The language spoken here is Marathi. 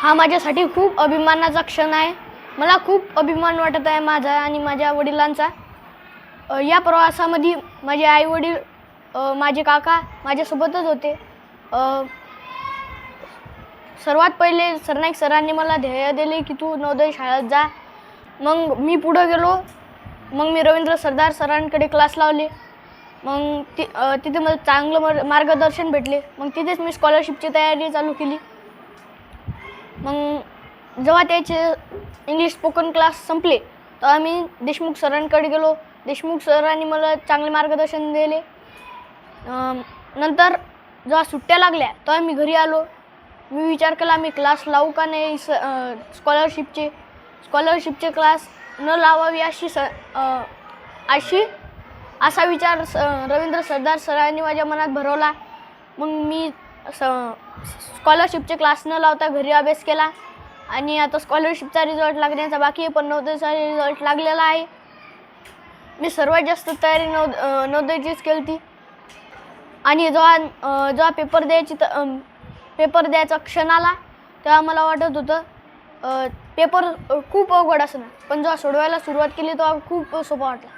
हा माझ्यासाठी खूप अभिमानाचा क्षण आहे। मला खूप अभिमान वाटत आहे माझा आणि माझ्या वडिलांचा। या प्रवासामध्ये माझे आई वडील माझे काका माझ्यासोबतच होते। सर्वात पहिले सरनाईक सरांनी मला ध्येय दिले की तू नवोदय शाळेत जा। मग मी पुढे गेलो। मग मी रवींद्र सरदार सरांकडे क्लास लावले। मग तिथे मला चांगलं मार्गदर्शन भेटले। मग तिथेच मी स्कॉलरशिपची तयारी चालू केली। मग जेव्हा त्याचे इंग्लिश स्पोकन क्लास संपले तेव्हा मी देशमुख सरांकडे गेलो। देशमुख सरांनी मला चांगले मार्गदर्शन दिले। नंतर जेव्हा सुट्ट्या लागल्या तेव्हा मी घरी आलो। मी विचार केला मी क्लास लावू का नाही, स्कॉलरशिपचे क्लास न लावावी असा विचार रवींद्र सरदार सरांनी माझ्या मनात भरवला। मग मी स्कॉलरशिपचे क्लास न लावता घरी अभ्यास केला आणि आता स्कॉलरशिपचा रिझल्ट लागण्याचा बाकी आहे, पण नवोदयचा रिझल्ट लागलेला आहे। मी सर्वात जास्त तयारी नवोदयचीच केली होती। आणि जेव्हा पेपर द्यायचा क्षण आला तेव्हा मला वाटत होतं पेपर खूप अवघड असणार, पण जेव्हा सोडवायला सुरुवात केली तेव्हा खूप सोपा वाटला।